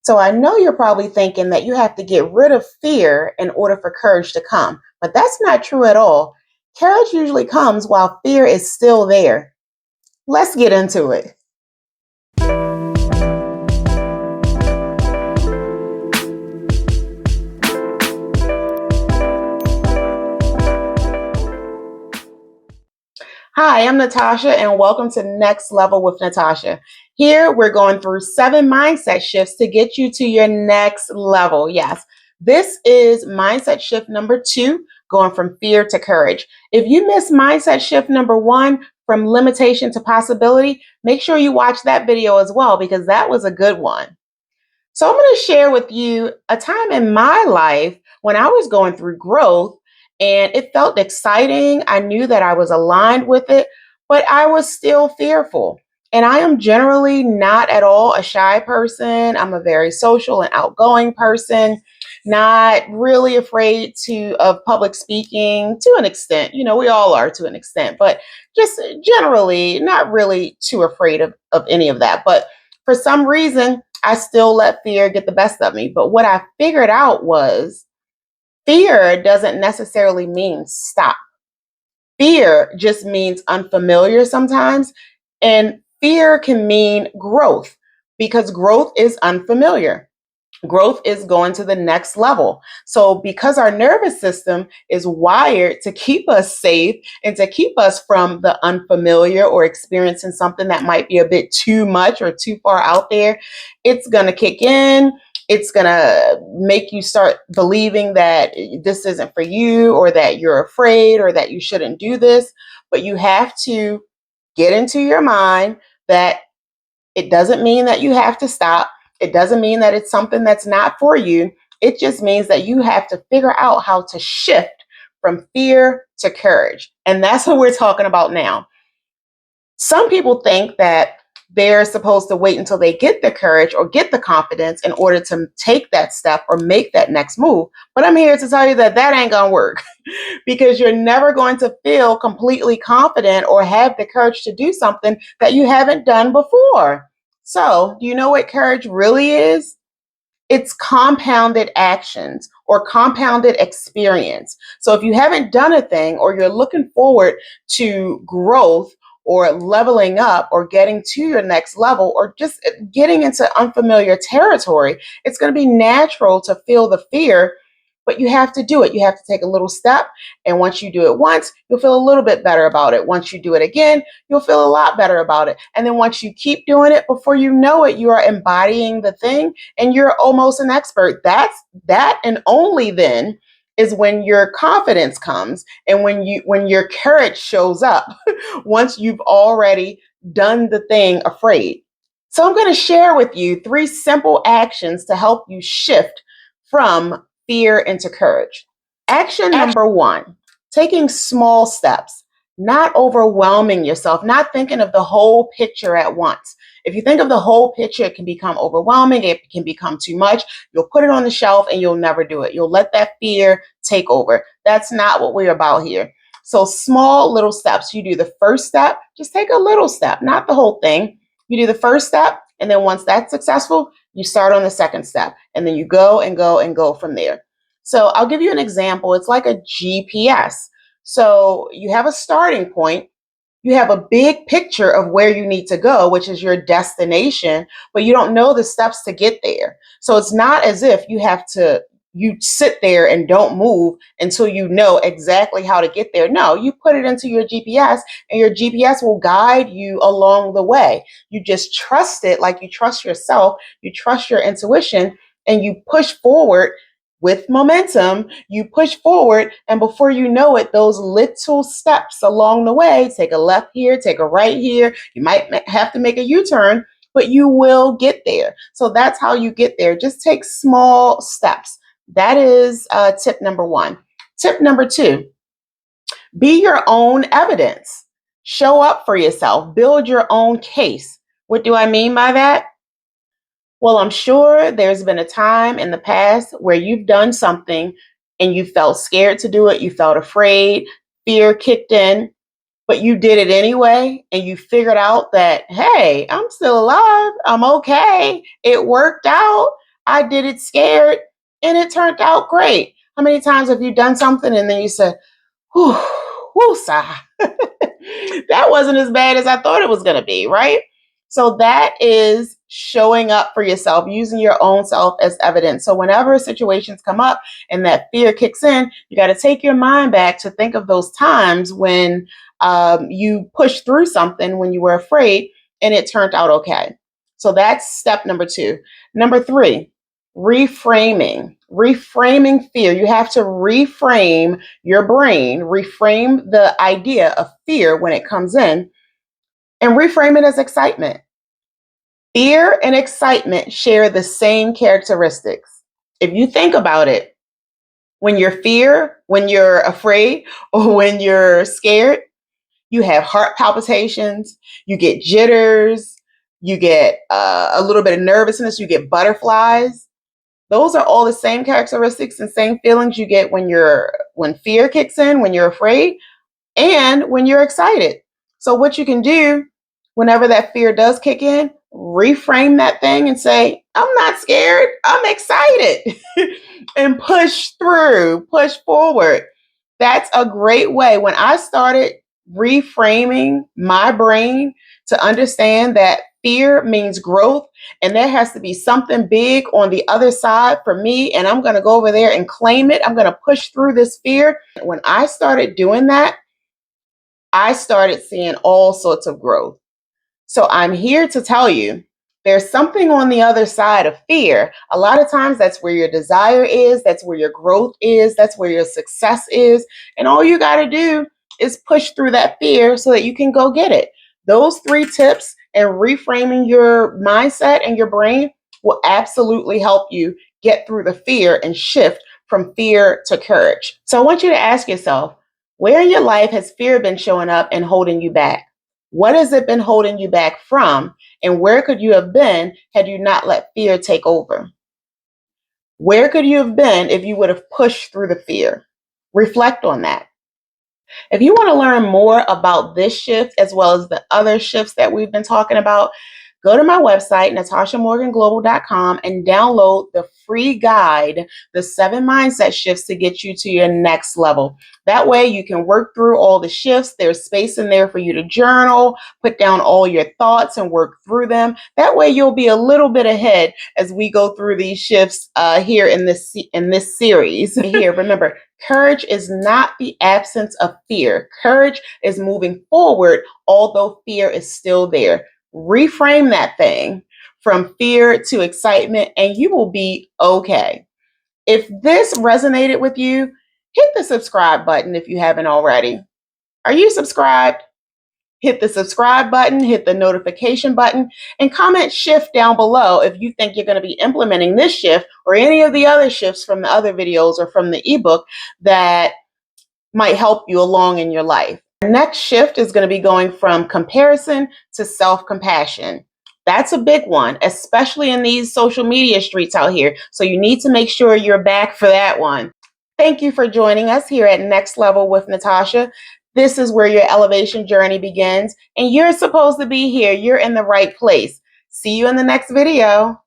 So I know you're probably thinking that you have to get rid of fear in order for courage to come, but that's not true at all. Courage usually comes while fear is still there. Let's get into it. Hi, I'm Natasha, and welcome to Next Level with Natasha. Here, we're going through 7 mindset shifts to get you to your next level. Yes, this is mindset shift number 2, going from fear to courage. If you missed mindset shift number 1, from limitation to possibility, make sure you watch that video as well because that was a good one. So, I'm going to share with you a time in my life when I was going through growth and it felt exciting. I knew that I was aligned with it, but I was still fearful. And I am generally not at all a shy person. I'm a very social and outgoing person, not really afraid of public speaking to an extent. You know, we all are to an extent, but just generally not really too afraid of any of that. But for some reason, I still let fear get the best of me. But what I figured out was fear doesn't necessarily mean stop. Fear just means unfamiliar sometimes. And fear can mean growth because growth is unfamiliar. Growth is going to the next level. So, because our nervous system is wired to keep us safe and to keep us from the unfamiliar or experiencing something that might be a bit too much or too far out there, it's going to kick in. It's going to make you start believing that this isn't for you or that you're afraid or that you shouldn't do this. But you have to get into your mind that it doesn't mean that you have to stop. It doesn't mean that it's something that's not for you. It just means that you have to figure out how to shift from fear to courage. And that's what we're talking about now. Some people think that they're supposed to wait until they get the courage or get the confidence in order to take that step or make that next move. But I'm here to tell you that that ain't going to work because you're never going to feel completely confident or have the courage to do something that you haven't done before. So, do you know what courage really is? It's compounded actions or compounded experience. So if you haven't done a thing or you're looking forward to growth or leveling up or getting to your next level or just getting into unfamiliar territory, it's going to be natural to feel the fear, but you have to do it. You have to take a little step. And once you do it once, you'll feel a little bit better about it. Once you do it again, you'll feel a lot better about it. And then once you keep doing it, before you know it, you are embodying the thing and you're almost an expert. That and only then is when your confidence comes and when your courage shows up once you've already done the thing afraid. So I'm going to share with you 3 simple actions to help you shift from fear into courage. Action number 1, taking small steps, not overwhelming yourself, not thinking of the whole picture at once. If you think of the whole picture, it can become overwhelming. It can become too much. You'll put it on the shelf and you'll never do it. You'll let that fear take over. That's not what we're about here. So small little steps. You do the first step, just take a little step, not the whole thing. You do the first step, and then once that's successful, you start on the second step, and then you go and go and go from there. So I'll give you an example. It's like a GPS. So you have a starting point. You have a big picture of where you need to go, which is your destination, but you don't know the steps to get there. So it's not as if you sit there and don't move until you know exactly how to get there. No, you put it into your GPS and your GPS will guide you along the way. You just trust it like you trust yourself, you trust your intuition, and you push forward with momentum. You push forward, and before you know it, those little steps along the way, take a left here, take a right here, you might have to make a U-turn, but you will get there. So that's how you get there. Just take small steps. That is tip number 1. Tip number 2, be your own evidence. Show up for yourself. Build your own case. What do I mean by that? Well, I'm sure there's been a time in the past where you've done something and you felt scared to do it. You felt afraid, fear kicked in, but you did it anyway. And you figured out that, hey, I'm still alive. I'm okay. It worked out. I did it scared and it turned out great. How many times have you done something and then you said, whew, whew, sigh. That wasn't as bad as I thought it was going to be, right? So that is showing up for yourself, using your own self as evidence. So whenever situations come up and that fear kicks in, you got to take your mind back to think of those times when you pushed through something when you were afraid and it turned out okay. So that's step number 2. Number 3, reframing. Reframing fear. You have to reframe your brain, reframe the idea of fear when it comes in, and reframe it as excitement. Fear and excitement share the same characteristics. If you think about it, when you're afraid, or when you're scared, you have heart palpitations, you get jitters, you get a little bit of nervousness, you get butterflies. Those are all the same characteristics and same feelings you get when fear kicks in, when you're afraid, and when you're excited. So what you can do whenever that fear does kick in, reframe that thing and say, I'm not scared, I'm excited. And push through, push forward. That's a great way. When I started reframing my brain to understand that fear means growth and there has to be something big on the other side for me, and I'm going to go over there and claim it. I'm going to push through this fear. When I started doing that, I started seeing all sorts of growth. So I'm here to tell you there's something on the other side of fear. A lot of times that's where your desire is, that's where your growth is, that's where your success is. And all you got to do is push through that fear so that you can go get it. Those 3 tips and reframing your mindset and your brain will absolutely help you get through the fear and shift from fear to courage. So I want you to ask yourself, where in your life has fear been showing up and holding you back? What has it been holding you back from? And where could you have been had you not let fear take over? Where could you have been if you would have pushed through the fear? Reflect on that. If you want to learn more about this shift as well as the other shifts that we've been talking about, go to my website, natashamorganglobal.com, and download the free guide, The 7 Mindset Shifts to Get You to Your Next Level. That way you can work through all the shifts. There's space in there for you to journal, put down all your thoughts and work through them. That way you'll be a little bit ahead as we go through these shifts here in this series. Here, remember, courage is not the absence of fear. Courage is moving forward, although fear is still there. Reframe that thing from fear to excitement, and you will be okay. If this resonated with you, hit the subscribe button if you haven't already. Are you subscribed? Hit the subscribe button, hit the notification button, and comment shift down below if you think you're going to be implementing this shift or any of the other shifts from the other videos or from the ebook that might help you along in your life. The next shift is going to be going from comparison to self-compassion. That's a big one, especially in these social media streets out here. So you need to make sure you're back for that one. Thank you for joining us here at Next Level with Natasha. This is where your elevation journey begins, and you're supposed to be here. You're in the right place. See you in the next video.